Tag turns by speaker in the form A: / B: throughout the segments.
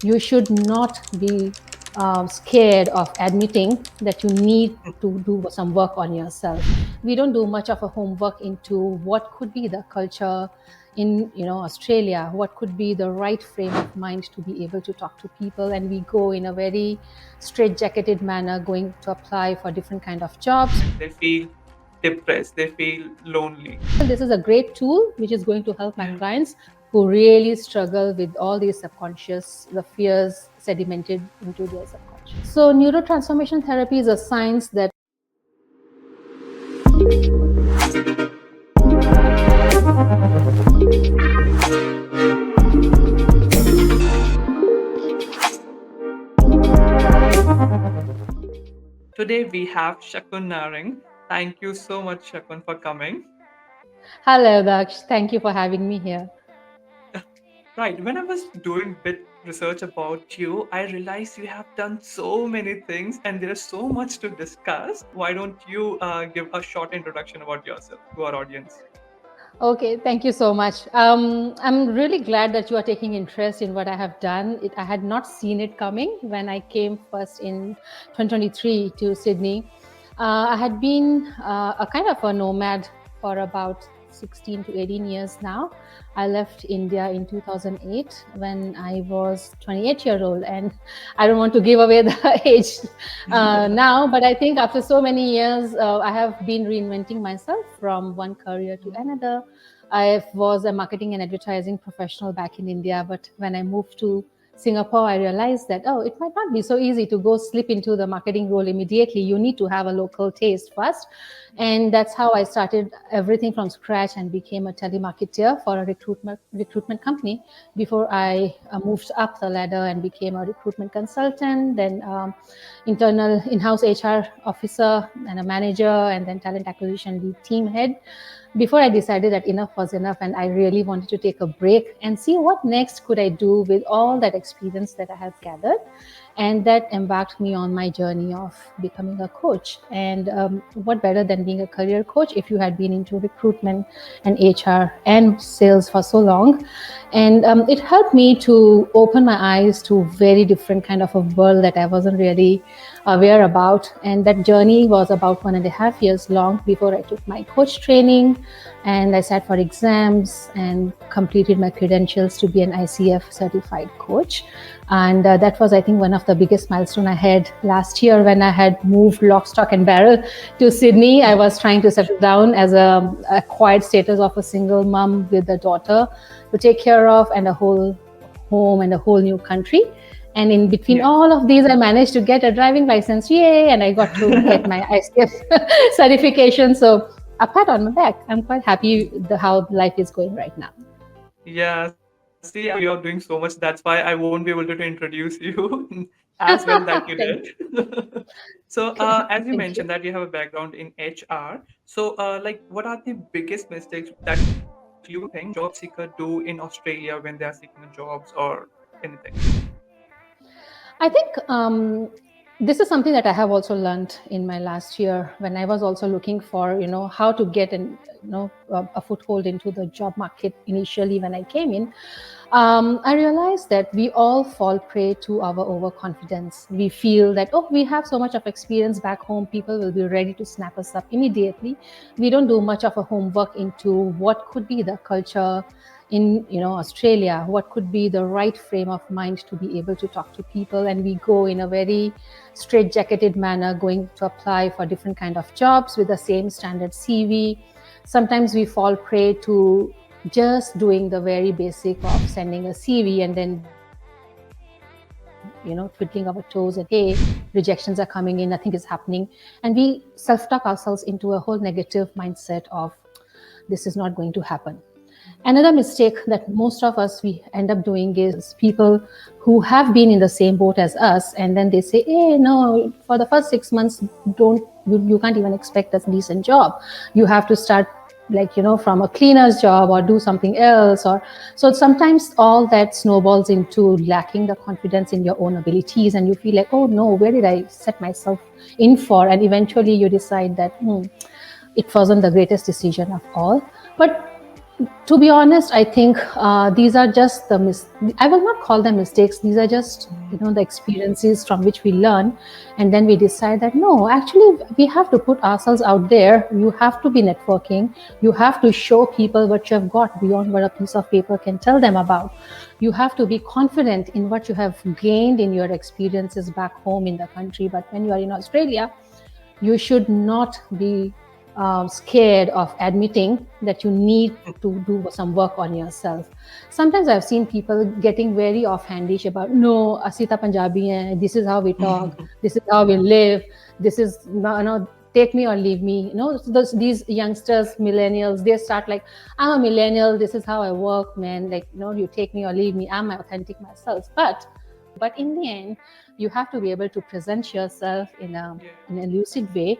A: you should not be scared of admitting that you need to do some work on yourself. We don't do much of a homework into what could be the culture in Australia, what could be the right frame of mind to be able to talk to people, and we go in a very straitjacketed manner going to apply for different kind of jobs.
B: They feel depressed, they feel lonely.
A: This is a great tool which is going to help my clients who really struggle with all these subconscious, the fears sedimented into their subconscious. So neurotransformation therapy is a science that
B: Today we have Shakun Naring. Thank you so much, Shakun, for coming.
A: Hello, Daksh. Thank you for having me here.
B: Right, when I was doing bit research about you, I realized you have done so many things and there is so much to discuss. Why don't you give a short introduction about yourself to our audience?
A: Okay, thank you so much. I'm really glad that you are taking interest in what I have done. I had not seen it coming when I came first in 2023 to Sydney. I had been a kind of a nomad for about 16 to 18 years now. I left India in 2008 when I was 28-year old, and I don't want to give away the age now, but I think after so many years, I have been reinventing myself from one career to another. I was a marketing and advertising professional back in India, but when I moved to Singapore, I realized that, it might not be so easy to go slip into the marketing role immediately. You need to have a local taste first. And that's how I started everything from scratch and became a telemarketer for a recruitment company before I moved up the ladder and became a recruitment consultant, then internal in-house HR officer and a manager, and then talent acquisition lead team head, before I decided that enough was enough and I really wanted to take a break and see what next could I do with all that experience that I have gathered. And that embarked me on my journey of becoming a coach. And what better than being a career coach if you had been into recruitment and HR and sales for so long. And it helped me to open my eyes to very different kind of a world that I wasn't really aware about. And that journey was about 1.5 years long before I took my coach training and I sat for exams and completed my credentials to be an ICF certified coach. And that was, I think, one of the biggest milestone I had last year when I had moved lock, stock and barrel to Sydney. I was trying to settle down as a quiet status of a single mom with a daughter to take care of and a whole home and a whole new country. And in between all of these, I managed to get a driving license. Yay! And I got to get my ICF certification. So a pat on my back. I'm quite happy how life is going right now.
B: Yeah, see, you're doing so much. That's why I won't be able to introduce you as well that you
A: Thank
B: did. So,
A: you.
B: as you
A: Thank you.
B: mentioned that you have a background in HR, so like, what are the biggest mistakes that you think job seeker do in Australia when they are seeking jobs or anything?
A: I think this is something that I have also learned in my last year when I was also looking for, how to get a foothold into the job market initially when I came in. I realized that we all fall prey to our overconfidence. We feel that, we have so much of experience back home, people will be ready to snap us up immediately. We don't do much of a homework into what could be the culture in Australia, what could be the right frame of mind to be able to talk to people, and we go in a very straitjacketed manner going to apply for different kind of jobs with the same standard CV. Sometimes we fall prey to just doing the very basic of sending a CV and then twiddling our toes and, hey, rejections are coming in, nothing is happening, and we self-talk ourselves into a whole negative mindset of this is not going to happen. Another mistake that most of us we end up doing is people who have been in the same boat as us, and then they say, hey, no, for the first 6 months, you can't even expect a decent job. You have to start from a cleaner's job or do something else. Or so sometimes all that snowballs into lacking the confidence in your own abilities, and you feel like, oh no, where did I set myself in for? And eventually you decide that it wasn't the greatest decision of all. But To be honest, I think these are just I will not call them mistakes. These are just, the experiences from which we learn, and then we decide that no, actually, we have to put ourselves out there. You have to be networking. You have to show people what you have got beyond what a piece of paper can tell them about. You have to be confident in what you have gained in your experiences back home in the country. But when you are in Australia, you should not be scared of admitting that you need to do some work on yourself. Sometimes I've seen people getting very offhandish about, no, Asita Punjabi hai, this is how we talk, this is how we live, this is, take me or leave me. These youngsters, millennials, they start like, I'm a millennial, this is how I work, man. Like, you take me or leave me, I'm my authentic myself. But in the end, you have to be able to present yourself in a lucid way,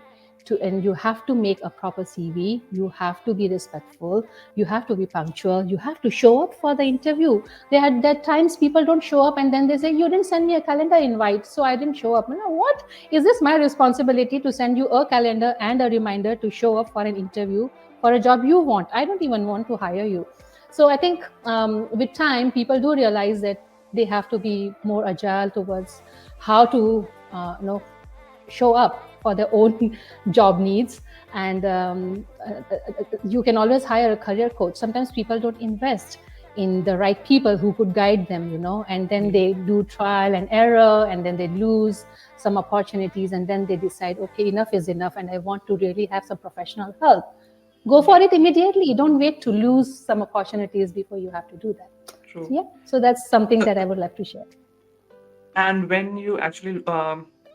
A: and you have to make a proper CV. You have to be respectful. You have to be punctual. You have to show up for the interview. There are times people don't show up, and then they say, you didn't send me a calendar invite, so I didn't show up. What is this, my responsibility to send you a calendar and a reminder to show up for an interview for a job you want? I don't even want to hire you. So I think with time, people do realize that they have to be more agile towards how to show up for their own job needs. And you can always hire a career coach. Sometimes people don't invest in the right people who could guide them, and then they do trial and error, and then they lose some opportunities, and then they decide, okay, enough is enough, and I want to really have some professional help. Go for it immediately. Don't wait to lose some opportunities before you have to do that.
B: True.
A: Yeah, so that's something
B: So,
A: that I would love to share.
B: and when you actually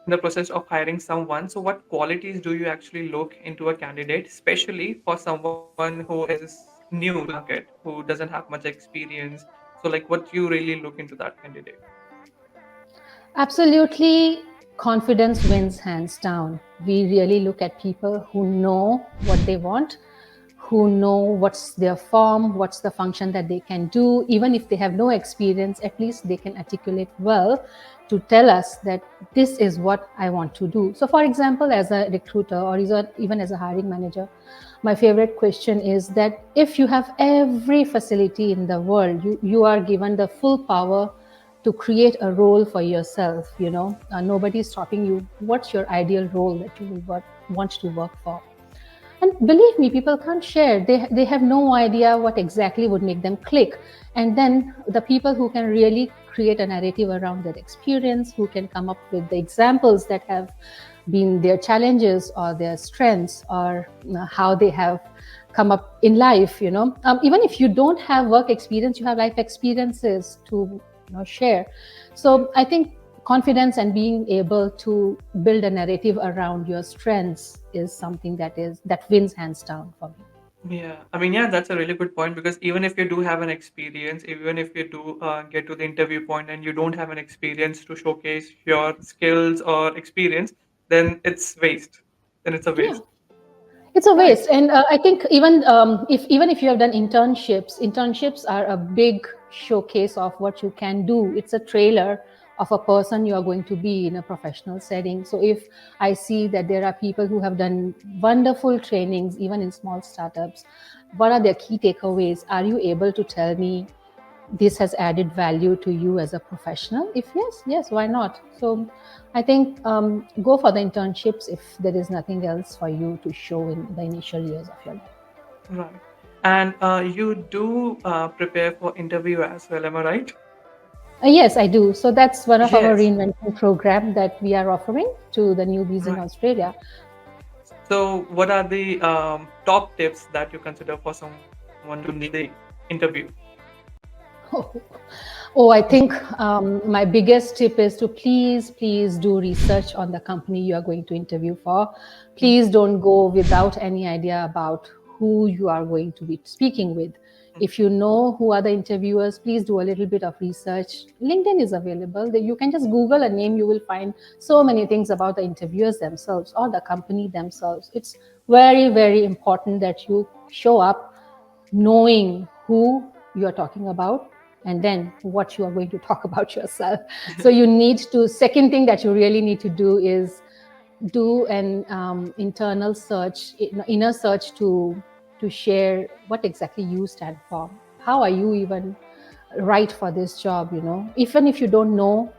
B: in the process of hiring someone, so what qualities do you actually look into a candidate, especially for someone who is new to the market, who doesn't have much experience? So, like, what you really look into that candidate?
A: Absolutely, confidence wins hands down. We really look at people who know what they want, who know what's their form, what's the function that they can do. Even if they have no experience, at least they can articulate well to tell us that this is what I want to do. So, for example, as a recruiter or even as a hiring manager, my favorite question is that if you have every facility in the world, you are given the full power to create a role for yourself. Nobody's stopping you. What's your ideal role that you will want to work for? And believe me, people can't share. They have no idea what exactly would make them click. And then the people who can really create a narrative around their experience, who can come up with the examples that have been their challenges or their strengths, or how they have come up in life. Even if you don't have work experience, you have life experiences to share. So I think confidence and being able to build a narrative around your strengths is something that wins hands down for me.
B: Yeah, I mean, yeah, that's a really good point, because even if you do have an experience, even if you do get to the interview point and you don't have an experience to showcase your skills or experience, then it's waste. Then it's a
A: Yeah,
B: waste.
A: it's a
B: Right.
A: waste. And I think even if you have done internships are a big showcase of what you can do. It's a trailer of a person you are going to be in a professional setting. So if I see that there are people who have done wonderful trainings even in small startups, what are their key takeaways? Are you able to tell me this has added value to you as a professional? If yes, yes, why not? So I think go for the internships if there is nothing else for you to show in the initial years of your life.
B: Right. And you do prepare for interview as well, am I right?
A: Yes, I do. So that's one of our
B: Yes.
A: reinvention program that we are offering to the newbies in
B: Right.
A: Australia.
B: So, what are the top tips that you consider for someone to nail the interview?
A: Oh, I think my biggest tip is to please do research on the company you are going to interview for. Please don't go without any idea about who you are going to be speaking with. If you know who are the interviewers, please do a little bit of research. LinkedIn is available. You can just Google a name, you will find so many things about the interviewers themselves or the company themselves. It's very, very important that you show up knowing who you are talking about, and then what you are going to talk about yourself. So you need to, second thing that you really need to do is do an internal search, inner search, to to share what exactly you stand for. How are you even right for this job? Even if you don't know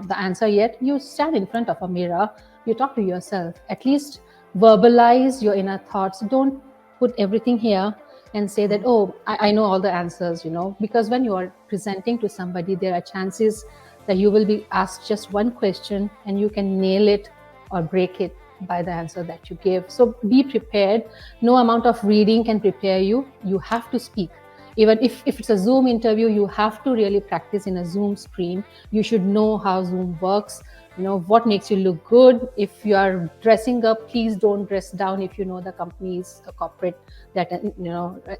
A: the answer yet, you stand in front of a mirror, you talk to yourself, at least verbalize your inner thoughts. Don't put everything here and say that,
B: Mhm.
A: oh, I know all the answers, because when you are presenting to somebody, there are chances that you will be asked just one question and you can nail it or break it by the answer that you give. So be prepared. No amount of reading can prepare you. You have to speak. Even if it's a Zoom interview, you have to really practice in a Zoom screen. You should know how Zoom works, what makes you look good. If you are dressing up, please don't dress down if you know the company is a corporate that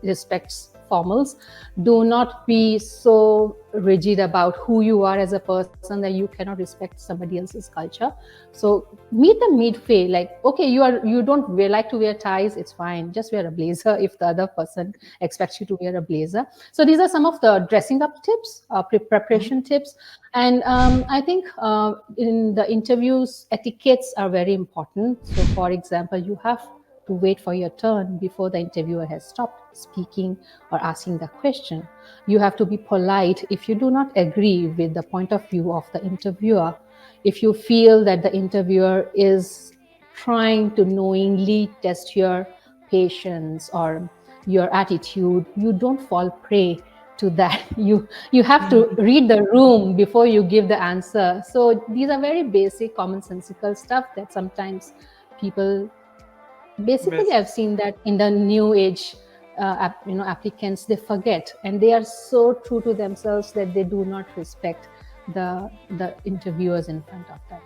A: respects formals. Do not be so rigid about who you are as a person that you cannot respect somebody else's culture. So meet the midway. Like, okay, you don't like to wear ties, it's fine, just wear a blazer if the other person expects you to wear a blazer. So these are some of the dressing up tips,
B: Mhm.
A: preparation tips. And I think in the interviews, etiquettes are very important. So for example, you have to wait for your turn before the interviewer has stopped speaking or asking the question. You have to be polite if you do not agree with the point of view of the interviewer. If you feel that the interviewer is trying to knowingly test your patience or your attitude, you don't fall prey to that. You have to read the room before you give the answer. So these are very basic commonsensical stuff that sometimes people, basically
B: Miss.
A: I've seen that in the new age applicants, they forget, and they are so true to themselves that they do not respect the interviewers in front of them.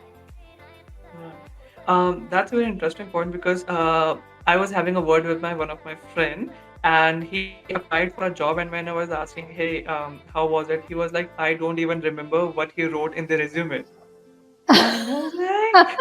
B: Right. That's a very interesting point because I was having a word with my one of my friend, and he applied for a job. And when I was asking, "Hey, how was it?" He was like, "I don't even remember what he wrote in the resume." And I was like,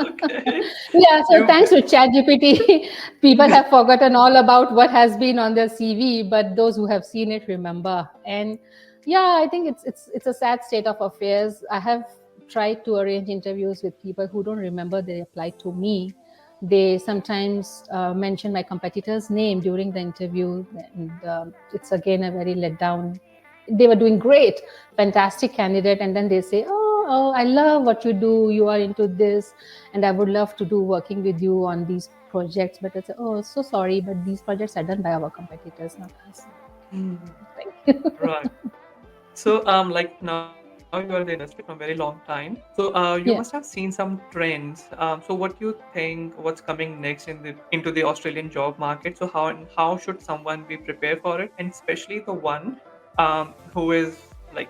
B: "Okay,
A: Yeah, so
B: you."
A: thanks to ChatGPT, people have forgotten all about what has been on their CV, but those who have seen it remember. And yeah, I think it's a sad state of affairs. I have tried to arrange interviews with people who don't remember they applied to me. They sometimes mention my competitor's name during the interview, and it's again a very letdown. They were doing great, fantastic candidate, and then they say, oh, I love what you do, you are into this, and I would love to do working with you on these projects. But it's, oh, so sorry, but these projects are done by our competitors, not us.
B: Mhm.
A: Thank you.
B: Right. So, like now you are in the industry from a very long time. So, you must have
A: Yeah.
B: seen some trends. So, what do you think? What's coming next in the into the Australian job market? So, how should someone be prepared for it? And especially the one who is like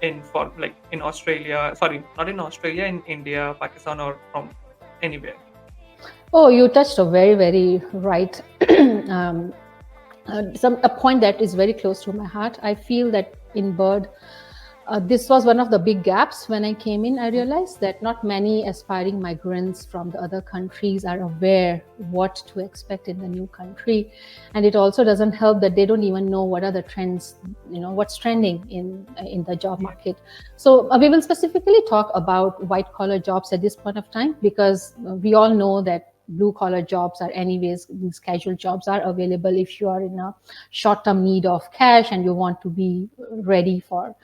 B: in Australia. Sorry, not in Australia, in India, Pakistan, or from anywhere.
A: Oh, you touched a very, very right um, a point that is very close to my heart. I feel that in Bird, this was one of the big gaps when I came in. I realized that not many aspiring migrants from the other countries are aware what to expect in the new country, and it also doesn't help that they don't even know what are the trends, what's trending in the job
B: Yeah.
A: market. So we will specifically talk about white collar jobs at this point of time, because we all know that blue collar jobs are anyways, these casual jobs are available if you are in a short term need of cash and you want to be ready for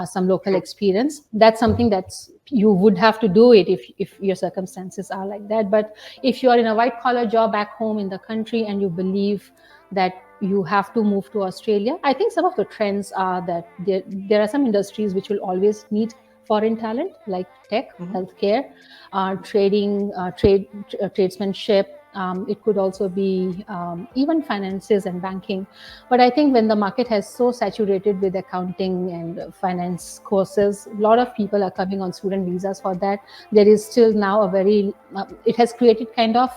A: some local
B: True.
A: experience. That's something that's you would have to do it if your circumstances are like that. But if you are in a white collar job back home in the country and you believe that you have to move to Australia, I think some of the trends are that there are some industries which will always need foreign talent, like tech,
B: Mm-hmm.
A: healthcare, trading, tradesmanship. It could also be even finances and banking. But I think when the market has so saturated with accounting and finance courses, a lot of people are coming on student visas for that. There is still now a very, it has created kind of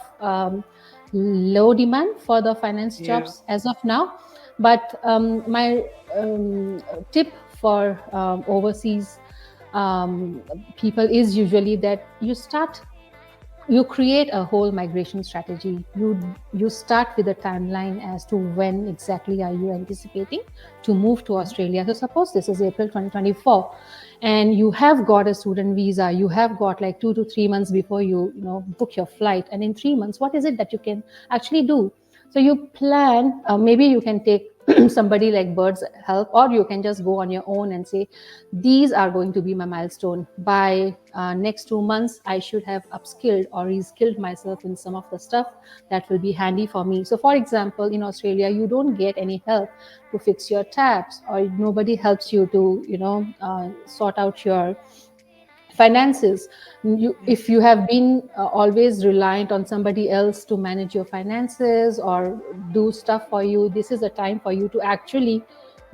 A: low demand for the finance
B: Yeah.
A: jobs as of now. But my tip for overseas people is usually that you create a whole migration strategy. You start with a timeline as to when exactly are you anticipating to move to
B: Mm-hmm.
A: Australia. So suppose this is April 2024 and you have got a student visa, you have got like 2 to 3 months before you book your flight, and in 3 months what is it that you can actually do? So you plan, maybe you can take somebody like Bird's help, or you can just go on your own and say, these are going to be my milestone. By next 2 months, I should have upskilled or reskilled myself in some of the stuff that will be handy for me. So, for example, in Australia, you don't get any help to fix your taps, or nobody helps you to, sort out your finances. If you have been always reliant on somebody else to manage your finances or do stuff for you, this is a time for you to actually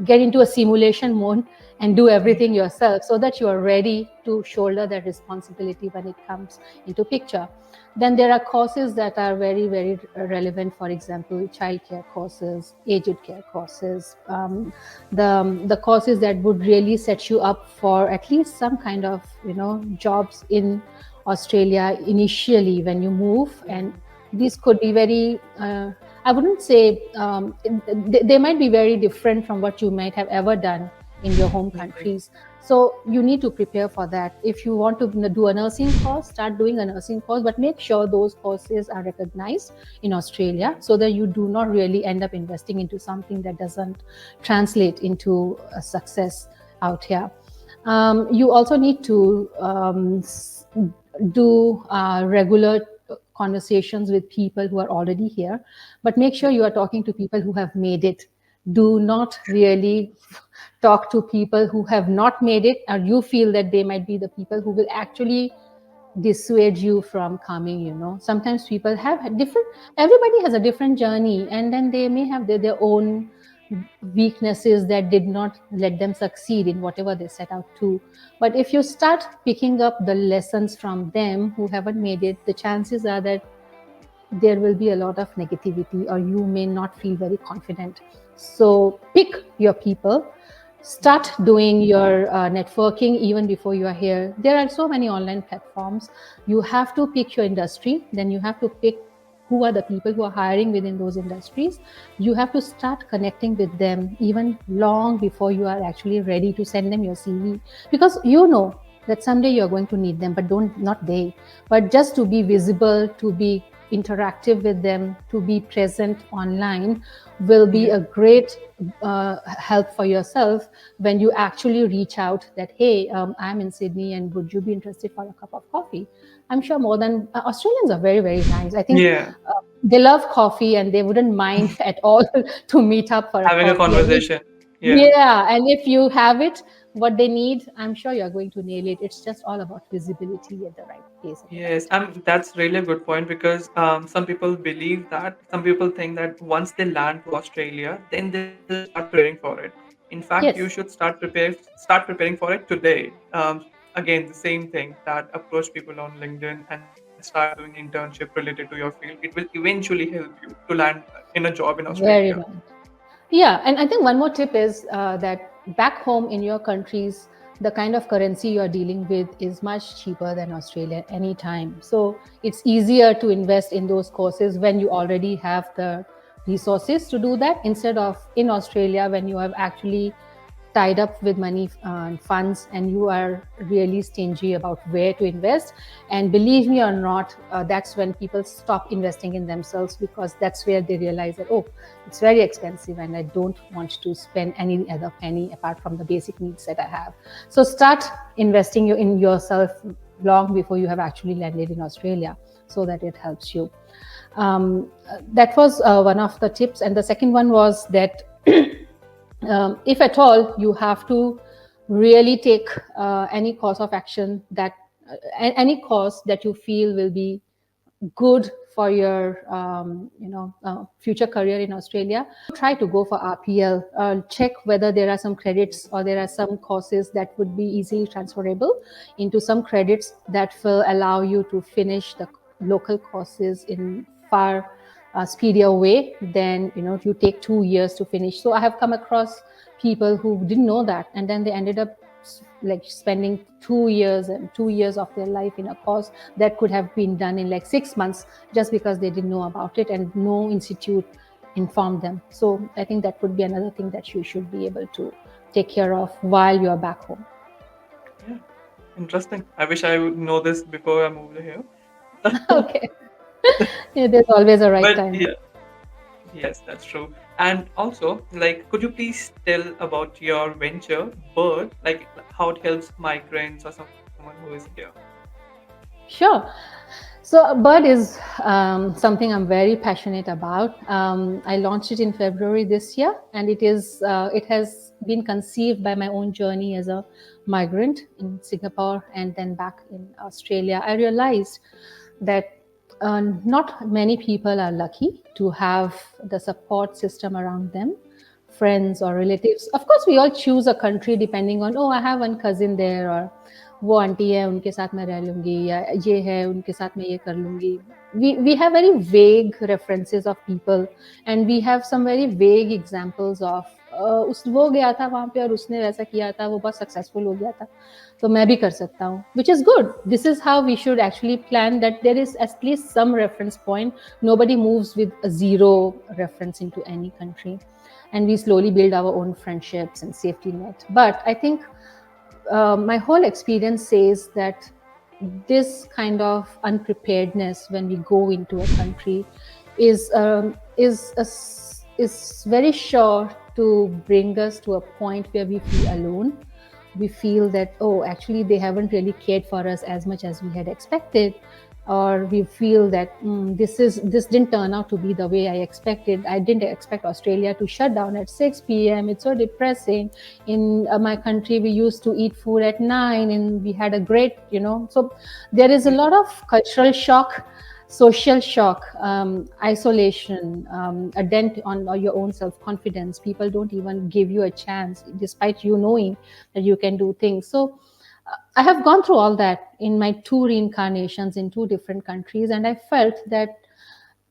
A: get into a simulation mode and do everything yourself, so that you are ready to shoulder that responsibility when it comes into picture. Then there are courses that are very, very relevant. For example, childcare courses, aged care courses, the courses that would really set you up for at least some kind of jobs in Australia initially when you move. And these could be very I wouldn't say they might be very different from what you might have ever done in your home countries. So you need to prepare for that. If you want to do a nursing course, start doing a nursing course, but make sure those courses are recognized in Australia, so that you do not really end up investing into something that doesn't translate into a success out here. You also need to do regular conversations with people who are already here, but make sure you are talking to people who have made it. Do not really talk to people who have not made it, or you feel that they might be the people who will actually dissuade you from coming. Sometimes people have different, everybody has a different journey, and then they may have their own weaknesses that did not let them succeed in whatever they set out to. But if you start picking up the lessons from them who haven't made it, the chances are that there will be a lot of negativity, or you may not feel very confident. So pick your people, start doing your networking even before you are here. There are so many online platforms. You have to pick your industry, then you have to pick who are the people who are hiring within those industries. You have to start connecting with them even long before you are actually ready to send them your CV, because you know that someday you're going to need them, but not they. But just to be visible, to be interactive with them, to be present online will be a great help for yourself when you actually reach out that, hey, I'm in Sydney and would you be interested for a cup of coffee? I'm sure more than Australians are very, very nice. I think
B: Yeah.
A: they love coffee and they wouldn't mind at all to meet up for a
B: Having a
A: coffee. And if,
B: conversation. Yeah.
A: yeah, and if you have it, what they need, I'm sure you're going to nail it. It's just all about visibility at the right place at the right
B: Yes,
A: time.
B: that's really a good point because some people believe that, some people think that once they land to Australia, then they will start preparing for it. In fact, you
A: Yes,
B: should start preparing for it today. Again, the same thing, that approach people on LinkedIn and start doing internship related to your field. It will eventually help you to land in a job in Australia.
A: very right. Yeah, and I think one more tip is that back home in your countries, the kind of currency you are dealing with is much cheaper than Australia anytime. So it's easier to invest in those courses when you already have the resources to do that, instead of in Australia when you have actually tied up with money and funds, and you are really stingy about where to invest. And believe me or not, that's when people stop investing in themselves, because that's where they realize that, oh, it's very expensive and I don't want to spend any other penny apart from the basic needs that I have. So start investing in yourself long before you have actually landed in Australia, so that it helps you. That was one of the tips. And the second one was that if at all you have to really take any course of action, that any course that you feel will be good for your future career in Australia, try to go for RPL. Check whether there are some credits or there are some courses that would be easily transferable into some credits that will allow you to finish the local courses in far speedier way than if you take 2 years to finish. So I have come across people who didn't know that, and then they ended up like spending 2 years and 2 years of their life in a course that could have been done in like 6 months, just because they didn't know about it and no institute informed them. So I think that would be another thing that you should be able to take care of while you're back home.
B: Yeah, interesting. I wish I would know this before I moved here.
A: Okay. Yeah, there's always a right
B: But
A: time.
B: yeah, Yes, that's true. And also, like, could you please tell about your venture, Bird, like how it helps migrants or someone who is here?
A: Sure. So, Bird is something I'm very passionate about. I launched it in February this year, and it has been conceived by my own journey as a migrant in Singapore and then back in Australia. I realized that not many people are lucky to have the support system around them, friends or relatives. Of course, we all choose a country depending on, oh, I have one cousin there, or वो aunty है उनके साथ मैं रह लूंगी, या ये है उनके साथ मैं ये कर लूंगी. We have very vague references of people, and we have some very vague examples of उस वो गया था वहां पे और उसने वैसा किया था, वो बहुत सक्सेसफुल हो गया था, तो मैं भी कर सकता हूँ, which is good. This is how we should actually plan, that there is at least some reference point. Nobody moves with a zero reference into any country, and we slowly build our own friendships and safety net. But I think my whole experience says that this kind of unpreparedness when we go into a country is is very sure to bring us to a point where we feel alone. We feel that, oh, actually they haven't really cared for us as much as we had expected, or we feel that this didn't turn out to be the way I expected. I didn't expect Australia to shut down at 6 p.m. It's so depressing. In my country, we used to eat food at 9 and we had a great, So there is a lot of cultural shock, social shock, isolation, a dent on your own self-confidence. People don't even give you a chance, despite you knowing that you can do things. So I have gone through all that in my two reincarnations in two different countries, and I felt that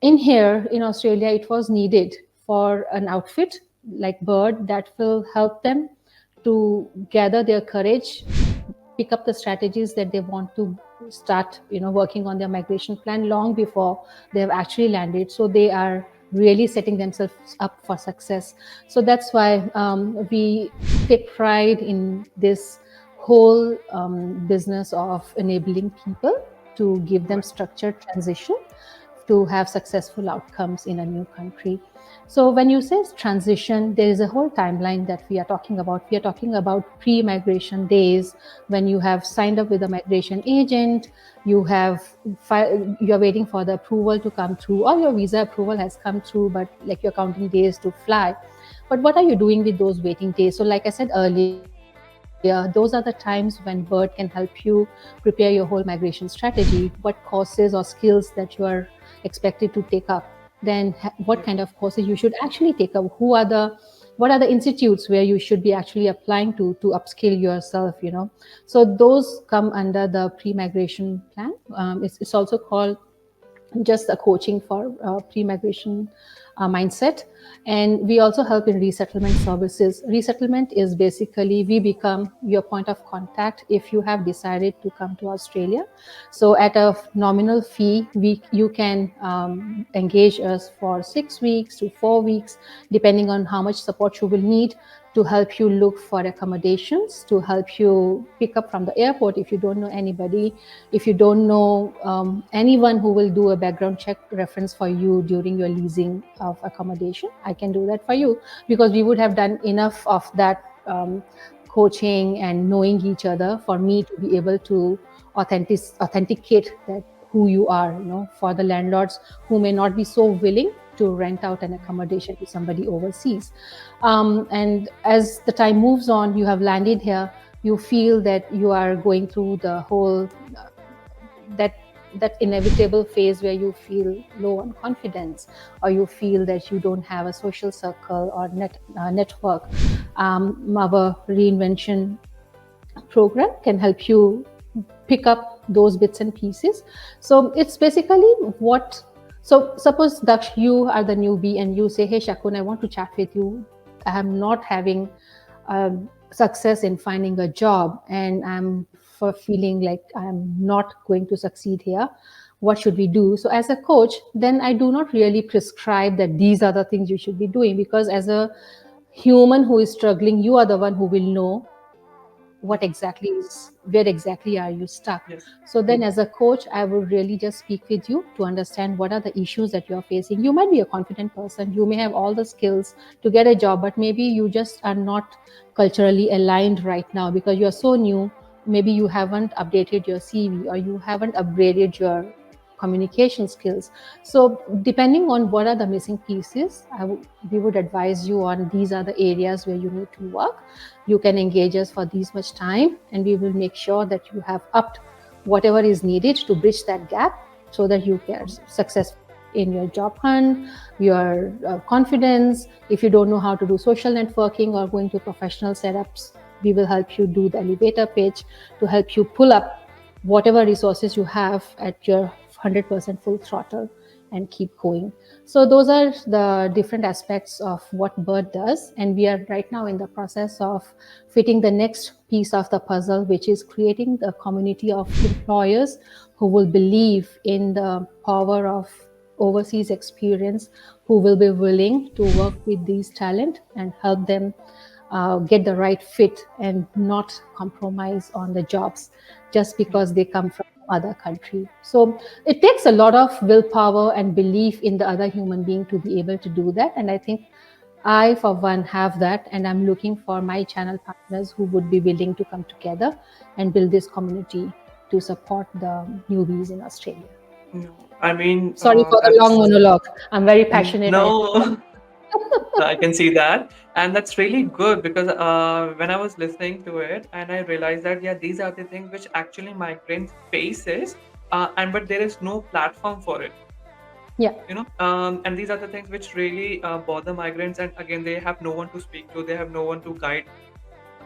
A: in here in Australia, it was needed for an outfit like Bird that will help them to gather their courage, pick up the strategies that they want to start, working on their migration plan long before they have actually landed. So they are really setting themselves up for success. So that's why we take pride in this whole business of enabling people to give them
B: Right.
A: structured transition to have successful outcomes in a new country. So when you say transition, there is a whole timeline that we are talking about. We are talking about pre-migration days, when you have signed up with a migration agent, you are waiting for the approval to come through, or your visa approval has come through, but like you're counting days to fly. But what are you doing with those waiting days? So like I said earlier, those are the times when Bird can help you prepare your whole migration strategy, what courses or skills that you are expected to take up, then what kind of courses you should actually take up, what are the institutes where you should be actually applying to upskill yourself. So those come under the pre-migration plan. It's also called just a coaching for pre-migration mindset. And we also help in resettlement services. Resettlement is basically we become your point of contact if you have decided to come to Australia. So at a nominal fee, you can engage us for 6 weeks to 4 weeks, depending on how much support you will need, to help you look for accommodations, to help you pick up from the airport if you don't know anybody, if you don't know anyone who will do a background check reference for you during your leasing of accommodation. I can do that for you, because we would have done enough of that coaching and knowing each other for me to be able to authenticate that who you are, for the landlords who may not be so willing to rent out an accommodation to somebody overseas. And as the time moves on, you have landed here, you feel that you are going through the whole that that inevitable phase where you feel low on confidence, or you feel that you don't have a social circle or network. Our reinvention program can help you pick up those bits and pieces. So it's basically what. So suppose Daksh, you are the newbie and you say, "Hey Shakun, I want to chat with you. I am not having success in finding a job, and I'm for feeling like I'm not going to succeed here. What should we do?" So as a coach, then I do not really prescribe that these are the things you should be doing, because as a human who is struggling, you are the one who will know what exactly is, where exactly are you stuck.
B: Yes.
A: So then as a coach, I would really just speak with you to understand what are the issues that you're facing. You might be a confident person, you may have all the skills to get a job, but maybe you just are not culturally aligned right now because you're so new. Maybe you haven't updated your CV, or you haven't upgraded your communication skills. So depending on what are the missing pieces, we would advise you on these are the areas where you need to work. You can engage us for this much time, and we will make sure that you have upped whatever is needed to bridge that gap so that you can successful in your job hunt, your confidence. If you don't know how to do social networking or going to professional setups, we will help you do the elevator pitch to help you pull up whatever resources you have at your 100% full throttle and keep going. So those are the different aspects of what bird does, and we are right now in the process of fitting the next piece of the puzzle, which is creating the community of employers who will believe in the power of overseas experience, who will be willing to work with these talent and help them get the right fit and not compromise on the jobs just
B: Yeah.
A: because they come from other country. So it takes a lot of willpower and belief in the other human being to be able to do that. And I think I, for one, have that, and I'm looking for my channel partners who would be willing to come together and build this community to support the newbies in Australia.
B: No, I mean,
A: Sorry for the long
B: that's
A: monologue. I'm very passionate. I
B: no. I can see that, and that's really good because when I was listening to it, and I realized that yeah, these are the things which actually migrants faces, and but there is no platform for it,
A: yeah.
B: and these are the things which really bother migrants, and again, they have no one to speak to, they have no one to guide.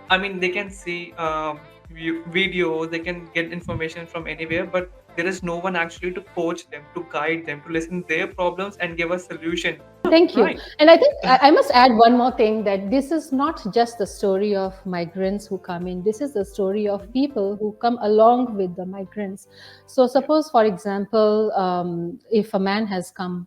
B: I mean, they can see videos, they can get information from anywhere, but there is no one actually to coach them, to guide them, to listen their problems and give a solution.
A: Thank you.
B: Right.
A: And I think I must add one more thing, that this is not just the story of migrants who come in. This is the story of people who come along with the migrants. So,
B: Yeah.
A: suppose, for example, if a man has come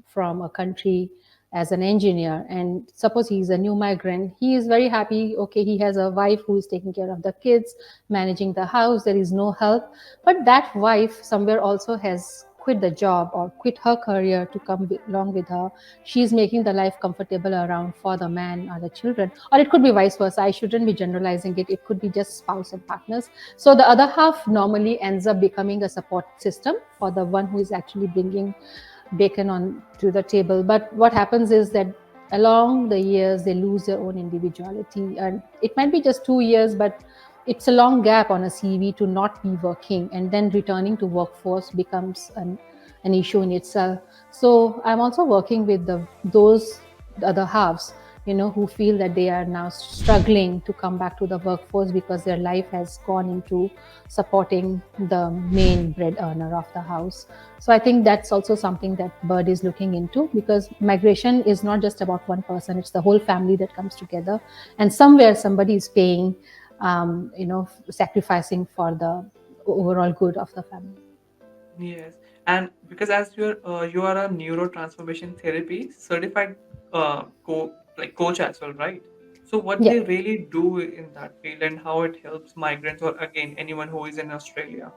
A: from a country as an engineer, and suppose he's a new migrant, he is very happy. Okay, he has a wife who is taking care of the kids, managing the house, there is no help. But that wife somewhere also has quit the job or quit her career to come along with her. She's making the life comfortable around for the man or the children, or it could be vice versa. I shouldn't be generalizing it. It could be just spouse and partners. So the other half normally ends up becoming a support system for the one who is actually bringing bacon on to the table. But what happens is that along the years they lose their own individuality, and it might be just 2 years, but it's a long gap on a CV to not be working, and then returning to workforce becomes an issue in itself. So I'm also working with those other halves, who feel that they are now struggling to come back to the workforce because their life has gone into supporting the main bread earner of the house. So I think that's also something that Bird is looking into, because migration is not just about one person, it's the whole family that comes together, and somewhere somebody is paying, sacrificing for the overall good of the family.
B: Yes, and because as you are a neurotransformation therapy certified coach as well, right? So what
A: Yeah.
B: they really do in that field and how it helps migrants or again anyone who is in Australia.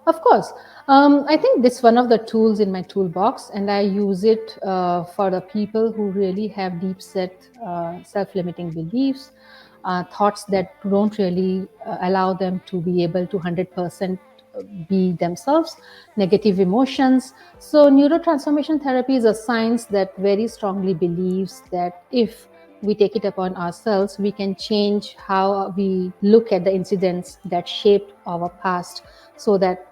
A: Of course. I think this is one of the tools in my toolbox, and I use it for the people who really have deep set self limiting beliefs, thoughts that don't really allow them to be able to 100% be themselves, negative emotions. So, neurotransformation therapy is a science that very strongly believes that if we take it upon ourselves, we can change how we look at the incidents that shaped our past. So that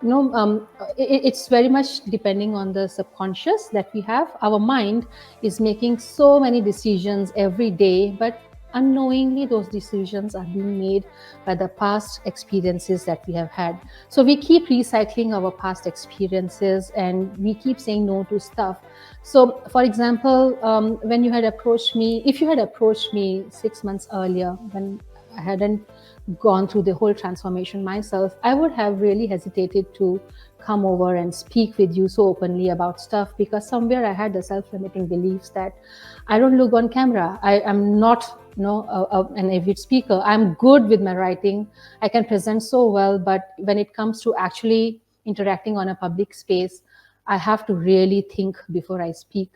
A: it's very much depending on the subconscious that we have. Our mind is making so many decisions every day, but unknowingly those decisions are being made by the past experiences that we have had. So we keep recycling our past experiences, and we keep saying no to stuff. So for example, when you had approached me if you had approached me 6 months earlier, when I hadn't gone through the whole transformation myself, I would have really hesitated to come over and speak with you so openly about stuff, because somewhere I had the self-limiting beliefs that I don't look on camera, I am not an avid speaker. I'm good with my writing. I can present so well, but when it comes to actually interacting on a public space, I have to really think before I speak.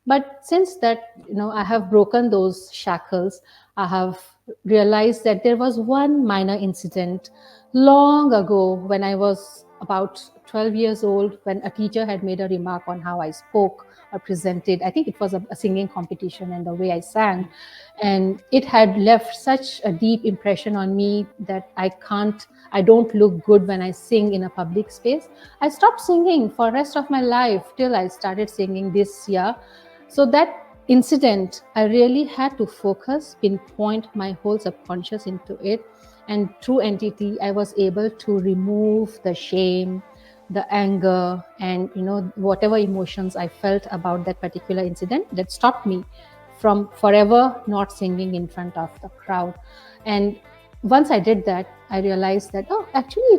A: But since that, I have broken those shackles. I have realized that there was one minor incident long ago when I was about 12 years old, when a teacher had made a remark on how I spoke or presented. I think it was a singing competition and the way I sang. And it had left such a deep impression on me that I don't look good when I sing in a public space. I stopped singing for the rest of my life till I started singing this year. So that incident, I really had to focus, pinpoint my whole subconscious into it. And through entity, I was able to remove the shame, the anger, and whatever emotions I felt about that particular incident that stopped me from forever not singing in front of the crowd. And once I did that, I realized that, oh, actually,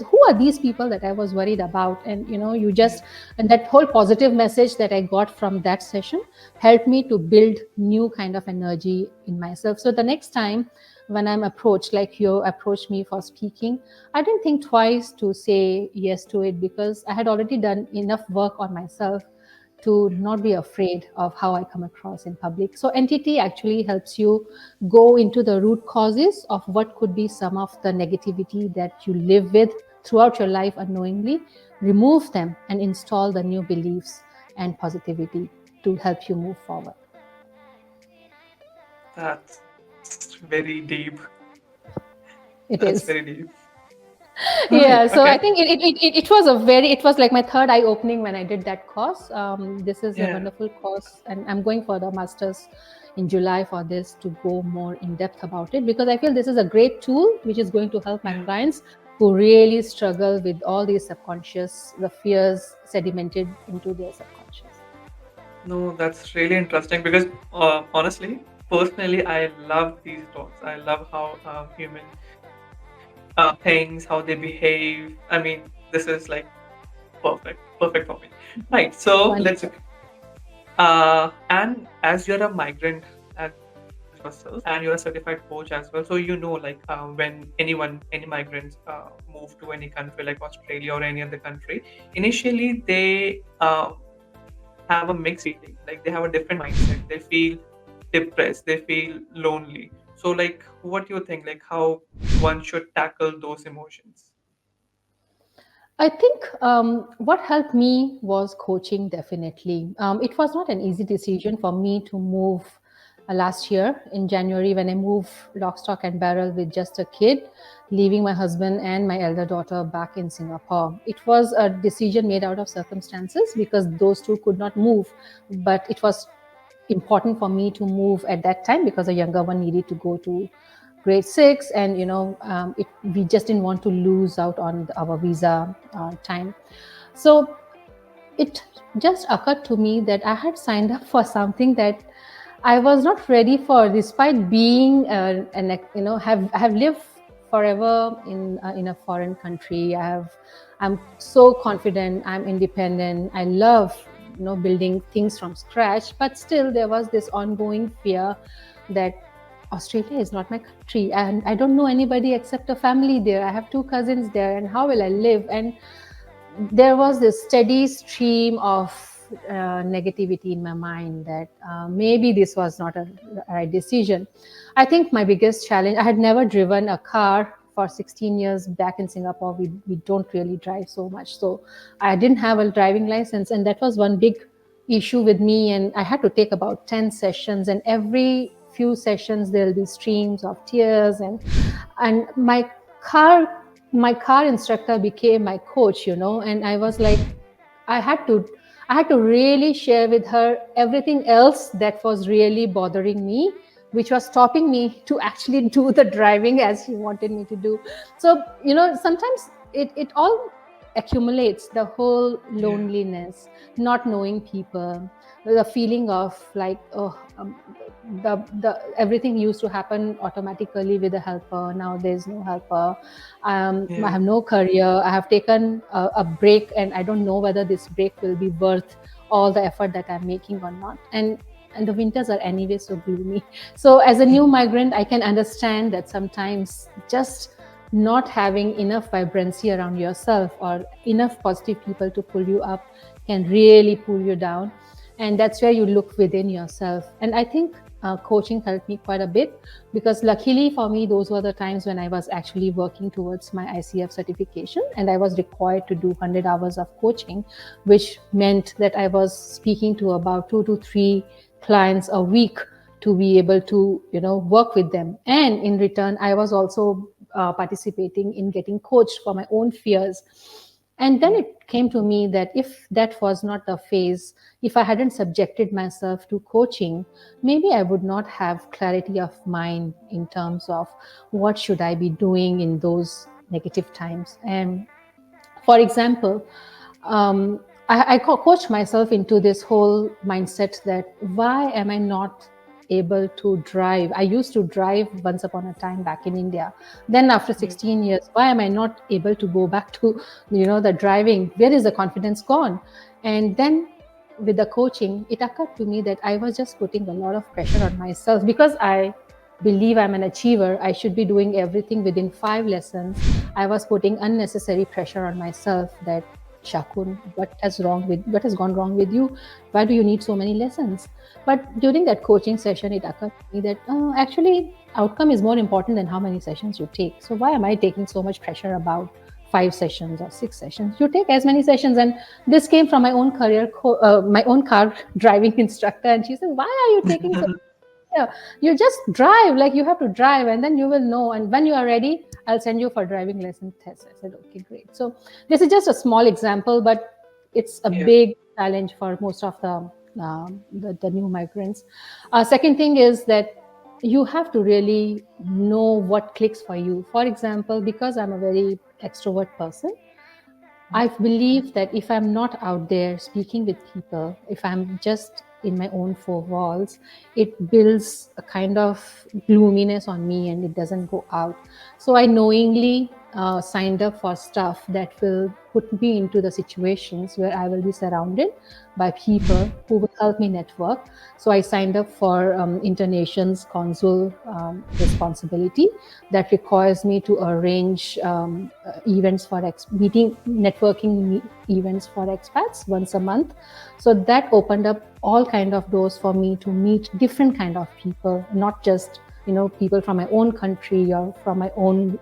A: who are these people that I was worried about? And and that whole positive message that I got from that session helped me to build new kind of energy in myself. So the next time when I'm approached, like you approached me for speaking, I didn't think twice to say yes to it, because I had already done enough work on myself to not be afraid of how I come across in public. So entity actually helps you go into the root causes of what could be some of the negativity that you live with throughout your life unknowingly, remove them and install the new beliefs and positivity to help you move forward.
B: That's very deep.
A: It
B: That's
A: is.
B: very deep. Right.
A: Yeah, so I
B: Okay.
A: think it was it was like my third eye opening when I did that course. This is a
B: Yeah.
A: wonderful course, and I'm going for the masters in July for this, to go more in depth about it, because I feel this is a great tool which is going to help my
B: Yeah.
A: clients who really struggle with all these subconscious, the fears sedimented into their subconscious.
B: No, that's really interesting because honestly, personally, I love these talks. I love how human things, how they behave. I mean, this is like perfect for me. Right. So let's
A: Wonderful.
B: and as you're a migrant as yourself, and you're a certified coach as well, so you know like when any migrants move to any country like Australia or any other country, initially they have a mixed feeling. Like they have a different mindset. They feel depressed. They feel lonely. So like, what do you think? Like how one should tackle those emotions?
A: I think what helped me was coaching, definitely. It was not an easy decision for me to move last year in January, when I moved lock, stock, and barrel with just a kid, leaving my husband and my elder daughter back in Singapore. It was a decision made out of circumstances because those two could not move, but it was important for me to move at that time because the younger one needed to go to grade 6, and we just didn't want to lose out on our visa time. So it just occurred to me that I had signed up for something that I was not ready for, despite being I have lived forever in a foreign country. I'm so confident. I'm independent. I love building things from scratch. But still, there was this ongoing fear that Australia is not my country, and I don't know anybody except a family there. I have 2 cousins there, and how will I live? And there was this steady stream of negativity in my mind that maybe this was not a right decision. I think my biggest challenge, I had never driven a car for 16 years back in Singapore. We don't really drive so much. So I didn't have a driving license, and that was one big issue with me. And I had to take about 10 sessions, and every few sessions there'll be streams of tears, and car my car instructor became my coach, and I was like, i had to I had to really share with her everything else that was really bothering me, which was stopping me to actually do the driving as she wanted me to do. So sometimes it all accumulates, the whole
B: Yeah.
A: loneliness, not knowing people, the feeling of like, oh, the everything used to happen automatically with a helper. Now there's no helper. I
B: Yeah.
A: have no career. I have taken a break, and I don't know whether this break will be worth all the effort that I'm making or not. And and the winters are anyway so gloomy. So as a new migrant, I can understand that sometimes just not having enough vibrancy around yourself or enough positive people to pull you up can really pull you down. And that's where you look within yourself. And I think coaching helped me quite a bit, because luckily for me, those were the times when I was actually working towards my ICF certification, and I was required to do 100 hours of coaching, which meant that I was speaking to about 2 to 3 clients a week to be able to work with them. And in return, I was also participating in getting coached for my own fears. And then
B: Yeah.
A: it came to me that if that was not the phase, if I hadn't subjected myself to coaching, maybe I would not have clarity of mind in terms of what should I be doing in those negative times. And for example, I coach myself into this whole mindset that why am I not able to drive? I used to drive once upon a time back in India. Then after
B: Yeah.
A: 16 years, why am I not able to go back to the driving? Where is the confidence gone? And then with the coaching, it occurred to me that I was just putting a lot of pressure on myself because I believe I'm an achiever. I should be doing everything within 5 lessons. I was putting unnecessary pressure on myself that Shakun, what has gone wrong with you? Why do you need so many lessons? But during that coaching session, it occurred to me that actually outcome is more important than how many sessions you take. So why am I taking so much pressure about 5 sessions or 6 sessions? You take as many sessions. And this came from my own my own car driving instructor, and she said, "Why are you taking so?" Yeah, you just drive, like you have to drive, and then you will know. And when you are ready, I'll send you for driving lesson test. I said, okay, great. So this is just a small example, but it's a
B: Yeah.
A: big challenge for most of the new migrants. Second thing is that you have to really know what clicks for you. For example, because I'm a very extrovert person, I believe that if I'm not out there speaking with people, if I'm just in my own four walls, it builds a kind of gloominess on me and it doesn't go out. So I knowingly signed up for stuff that will put me into the situations where I will be surrounded by people who will help me network. So I signed up for Internations Consul responsibility that requires me to arrange events for meeting networking events for expats once a month. So that opened up all kind of doors for me to meet different kind of people, not just people from my own country or from my own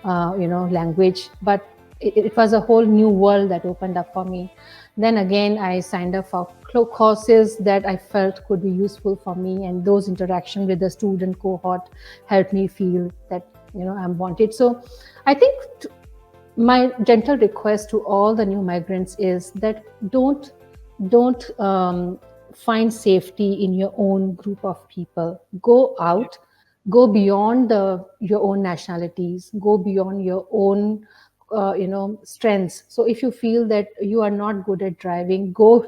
A: language, but it was a whole new world that opened up for me. Then again, I signed up for courses that I felt could be useful for me, and those interaction with the student cohort helped me feel that I'm wanted. So I think my gentle request to all the new migrants is that don't find safety in your own group of people. Go
B: Yeah.
A: out, go beyond your own nationalities, go beyond your own strengths. So if you feel that you are not good at driving, go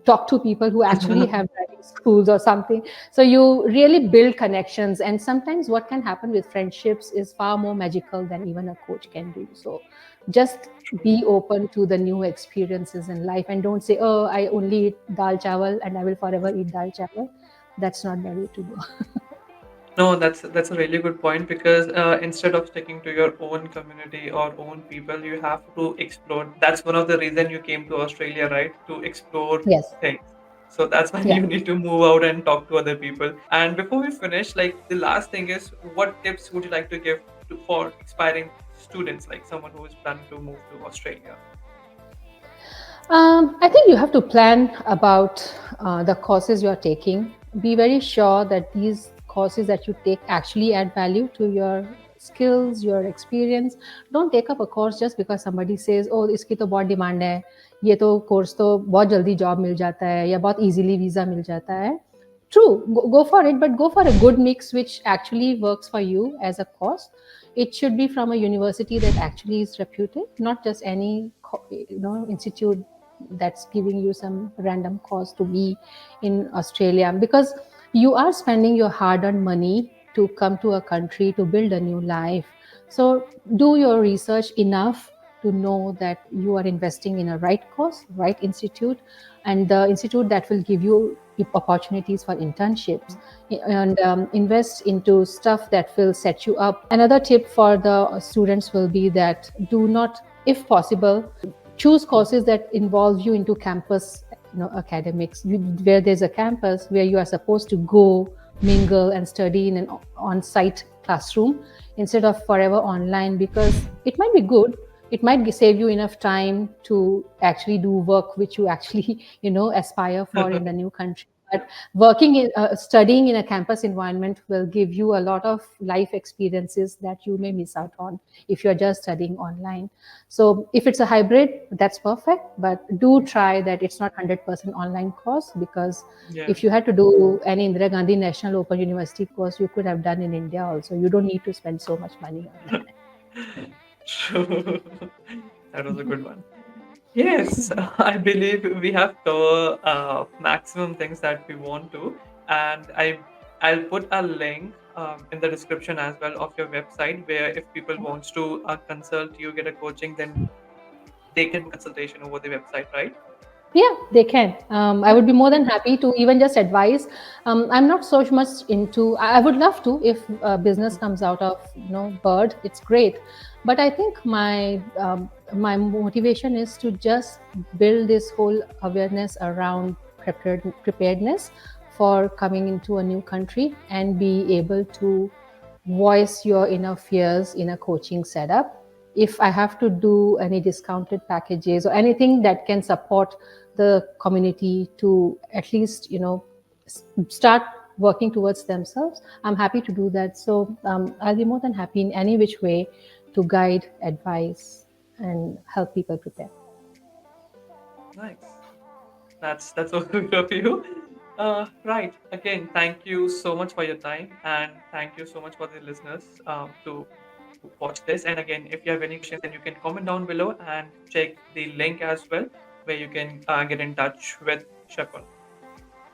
A: talk to people who actually have driving schools or something. So you really build connections. And sometimes what can happen with friendships is far more magical than even a coach can do. So just
B: True.
A: be open to the new experiences in life, and don't say, oh, I only eat dal chawal and I will forever eat dal chawal. That's not the way to go.
B: No, that's a really good point because instead of sticking to your own community or own people, you have to explore. That's one of the reason you came to Australia, right? To explore
A: Yes.
B: things. So that's why
A: Yeah.
B: you need to move out and talk to other people. And before we finish, like the last thing is, what tips would you like to give for aspiring students, like someone who is planning to move to Australia?
A: I think you have to plan about the courses you are taking. Be very sure that these courses that you take actually add value to your skills, your experience. Don't take up a course just because somebody says, "Oh, इसकी तो बहुत demand है, ये तो course तो बहुत जल्दी job मिल जाता है या बहुत इजीली वीजा मिल जाता है." True, go for it, but go for a good mix which actually works for you as a course. It should be from a university that actually is reputed, not just any institute that's giving you some random course to be in Australia, because you are spending your hard-earned money to come to a country to build a new life. So do your research enough to know that you are investing in a right course, right institute, and the institute that will give you opportunities for internships, and invest into stuff that will set you up. Another tip for the students will be that do not, if possible, choose courses that involve you into campus, academics, where there's a campus where you are supposed to go, mingle, and study in an on-site classroom instead of forever online, because it might be good, it might save you enough time to actually do work which you actually aspire for in the new country. But studying in a campus environment will give you a lot of life experiences that you may miss out on if you're just studying online. So if it's a hybrid, that's perfect, but do try that it's not 100% online course, because
B: Yeah.
A: if you had to do any Indira Gandhi National Open University course, you could have done in India also. You don't need to spend so much money on that.
B: True. That was a good one. Yes, I believe we have covered maximum things that we want to, and I'll put a link in the description as well of your website, where if people wants to consult you, get a coaching, then they can do consultation over the website, right?
A: Yeah, they can. I would be more than happy to even just advise. I'm not so much into. I would love to if business comes out of Bird. It's great, but I think my motivation is to just build this whole awareness around preparedness for coming into a new country and be able to voice your inner fears in a coaching setup. If I have to do any discounted packages or anything that can support the community to at least start working towards themselves, I'm happy to do that. So I'll be more than happy in any which way to guide, advise, and help people prepare.
B: Nice. That's so good of you. Right. Again, thank you so much for your time, and thank you so much for the listeners to watch this. And again, if you have any questions, then you can comment down below and check the link as well, where you can get in touch with Shakun.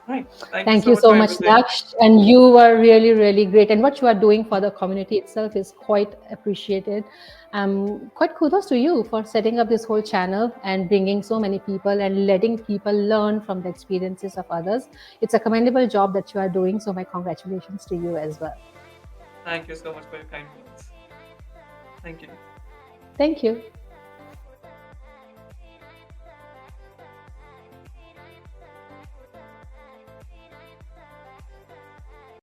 B: Right. Thank you
A: Thank
B: so
A: you
B: much
A: so
B: for
A: much,
B: everything.
A: Daksh. And you were really, really great. And what you are doing for the community itself is quite appreciated. Quite kudos to you for setting up this whole channel and bringing so many people and letting people learn from the experiences of others. It's a commendable job that you are doing. So, my congratulations to you as well.
B: Thank you so much for your kind words. Thank you.
A: Thank you.